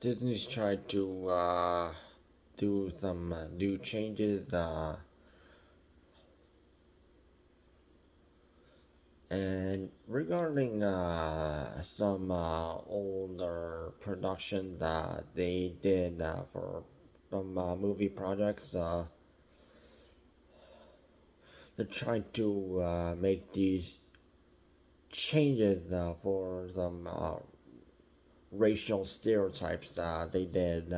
Disney's tried to do some new changes, and regarding some older productions that they did for some movie projects, they tried to make these changes for some racial stereotypes that they did.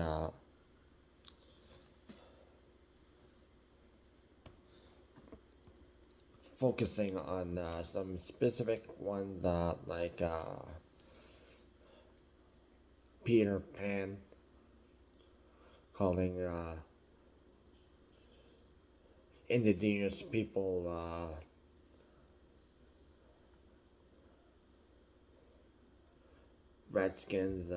Focusing on some specific ones like Peter Pan, calling indigenous people redskins,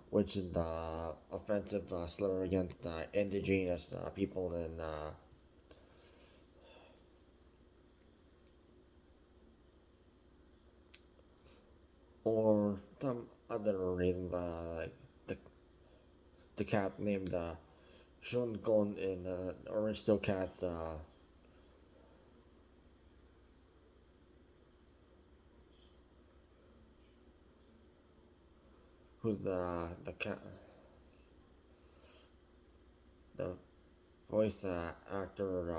which is the offensive slur against indigenous people in or some other reason, like the the cat named Shon Gun in Aristocrats. Who's the cat, the voice actor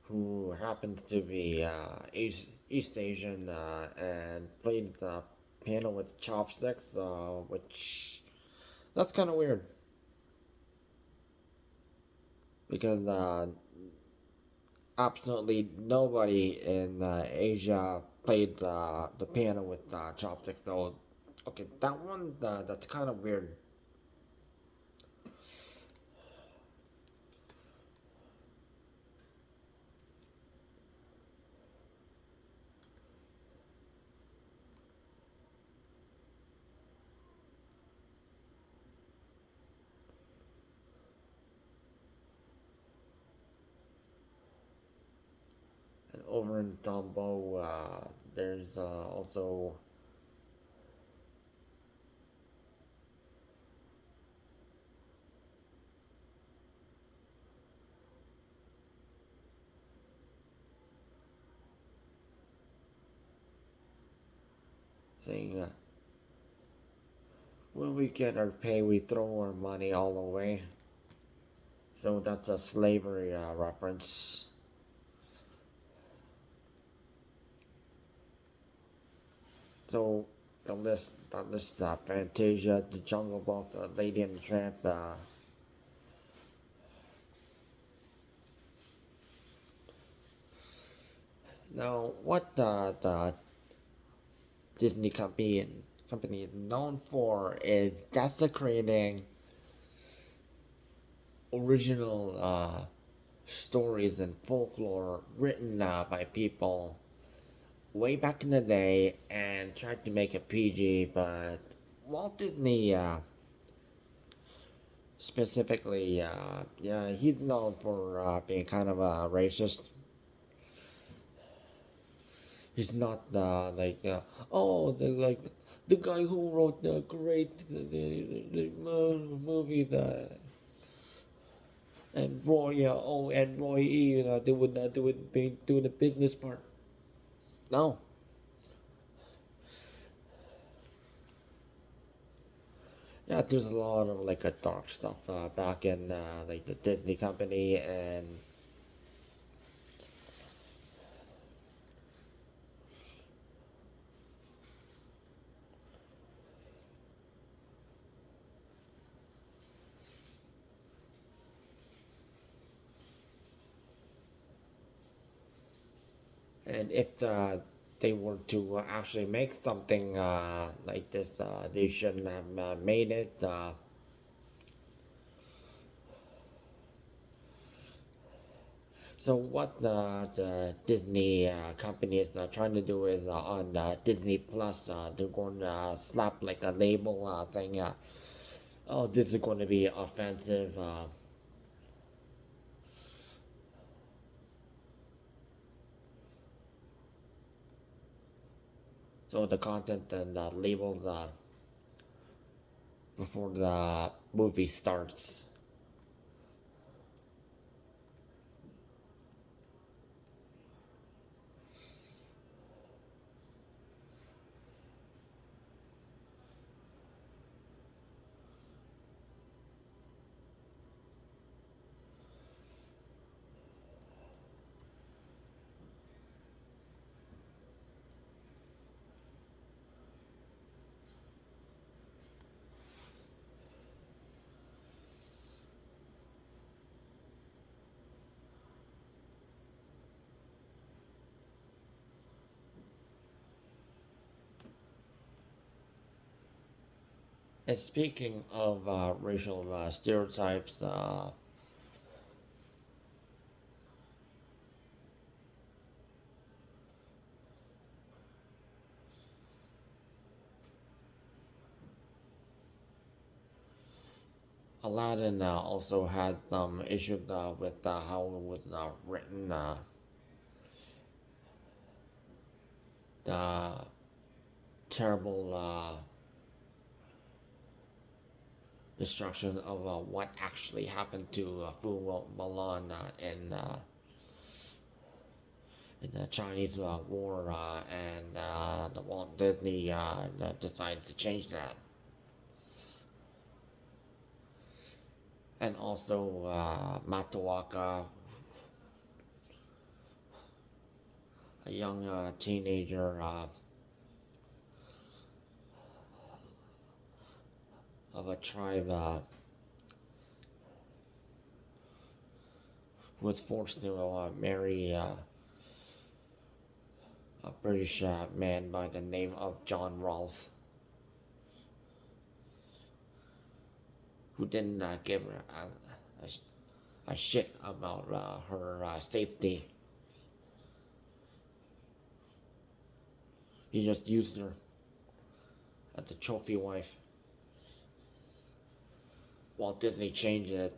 who happens to be East Asian and played the piano with chopsticks, which that's kind of weird because absolutely nobody in Asia played the piano with chopsticks. So, okay, that one that's kind of weird. And over in Dumbo, there's also saying, when we get our pay, we throw our money all away. So that's a slavery reference. So the list, Fantasia, the Jungle Book, Lady and the Tramp. Now, what the Disney company is known for is desecrating original stories and folklore written by people way back in the day and tried to make it PG, but Walt Disney specifically, yeah, he's known for being kind of a racist. He's not like like the guy who wrote the great movie that and Roy and Roy E. They would be doing the business part. No, yeah, there's a lot of like dark stuff back in like the Disney company and if they were to actually make something like this, they shouldn't have made it. So what the Disney company is trying to do is on Disney Plus, they're going to slap like a label thing. Oh, this is going to be offensive. So the content and labeled before the movie starts. And speaking of racial stereotypes, Aladdin also had some issues with how it was written, the terrible destruction of what actually happened to Mulan in the Chinese War, and the Walt Disney decided to change that. And also Matoaka, a young teenager of a tribe who was forced to marry a British man by the name of John Rolph, who didn't give her a shit about her safety. He just used her as a trophy wife. Walt Disney changed it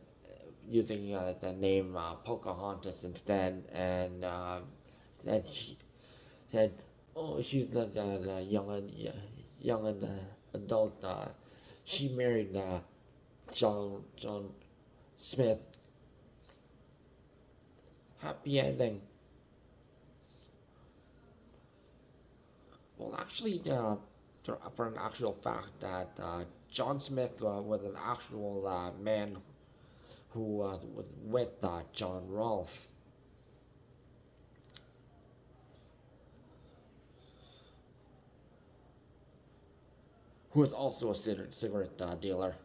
using the name Pocahontas instead, and said said, "Oh, she's the young adult. She married John Smith. Happy ending." Well, actually, for an actual fact, that John Smith was an actual man who was with John Rolph, who was also a cigarette dealer.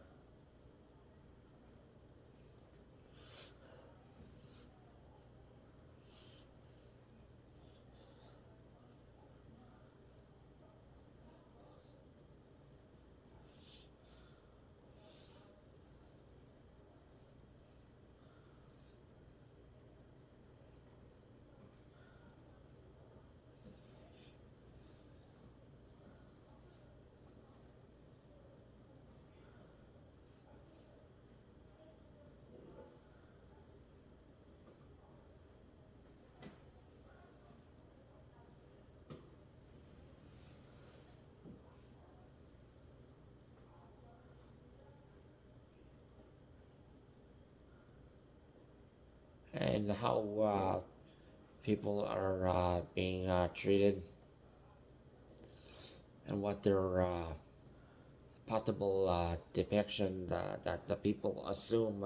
And how people are being treated, and what their possible depiction that the people assume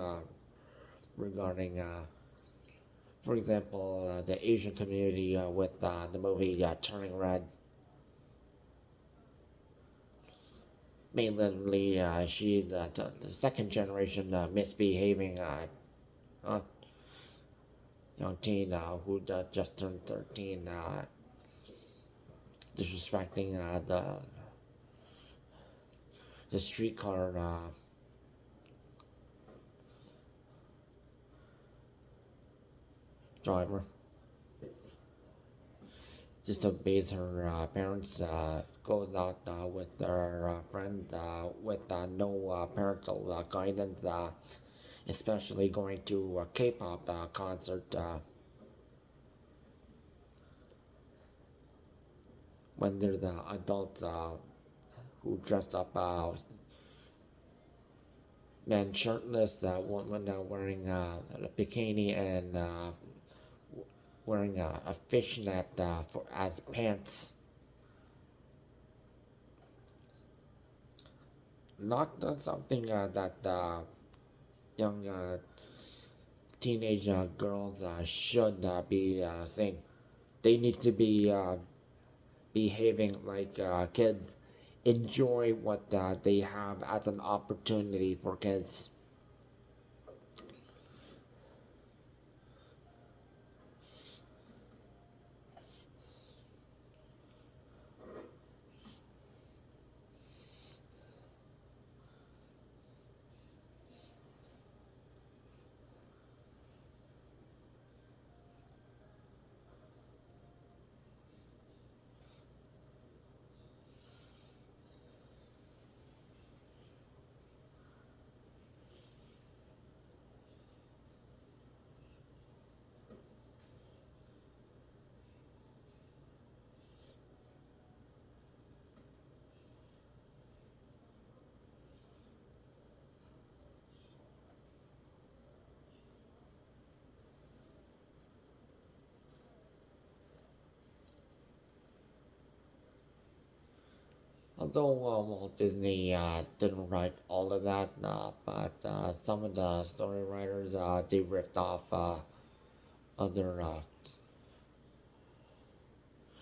regarding, for example, the Asian community with the movie Turning Red. Mainly, she the second generation misbehaving uh, young teen who just turned 13, disrespecting the streetcar driver. Disobeys her parents, goes out with their friend with no parental guidance, especially going to a K-pop concert when there's the adults who dress up men shirtless, women wearing a bikini and wearing a fishnet for as pants. Not something that young teenage girls should be saying. They need to be behaving like kids. Enjoy what they have as an opportunity for kids. Although Walt Disney didn't write all of that, but some of the story writers they ripped off other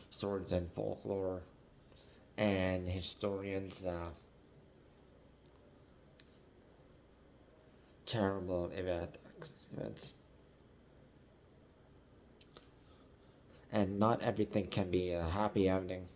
swords and folklore and historians' terrible events. And not everything can be a happy ending.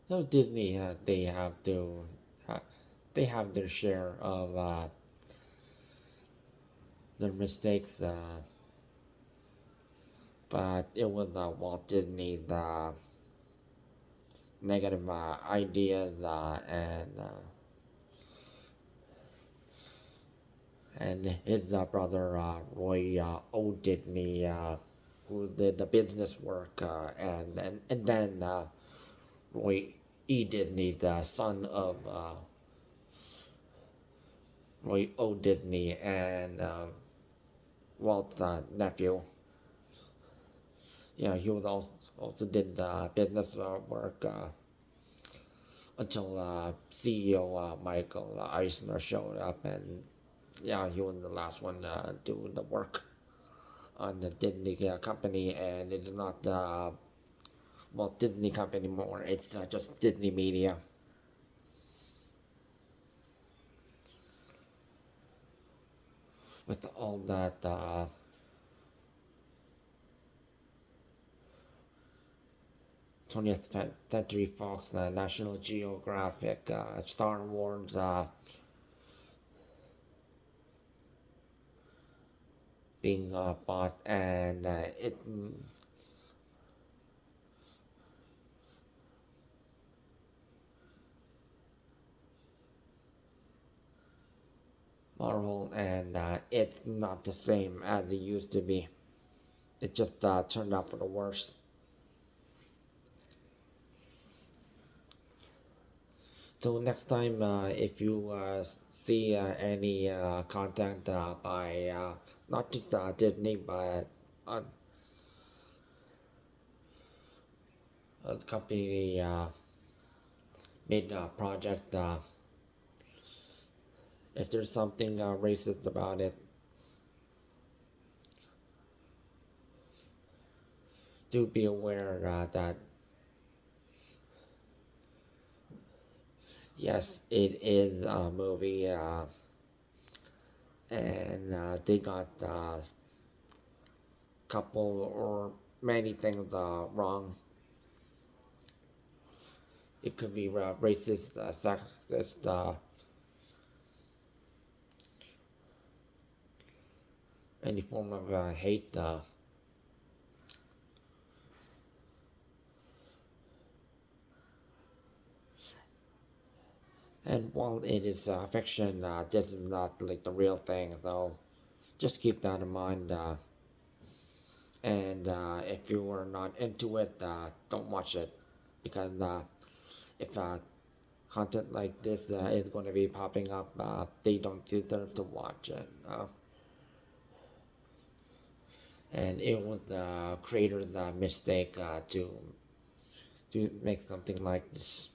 So Disney, uh, they have their share of their mistakes, but it was Walt Disney, the negative ideas and his brother Roy O. Disney, who did the business work, and then Roy E. Disney, the son of Roy O. Disney and Walt's nephew. Yeah, he was also did business work until CEO Michael Eisner showed up, and yeah, he was the last one doing the work on the Disney company, and it's not the Walt Disney company anymore. It's just Disney Media. With all that 20th Century Fox, National Geographic, Star Wars, being bought, and it Marvel, and it's not the same as it used to be. It just turned out for the worse. So next time, if you see any content by not just Disney, but uh, a company made a project, if there's something racist about it, do be aware that yes, it is a movie, and they got a couple or many things wrong. it could be racist, sexist, any form of hate. And while it is fiction, this is not like the real thing. So just keep that in mind. And if you are not into it, don't watch it, because if content like this is going to be popping up, they don't deserve to watch it. And it was the creator's mistake to make something like this.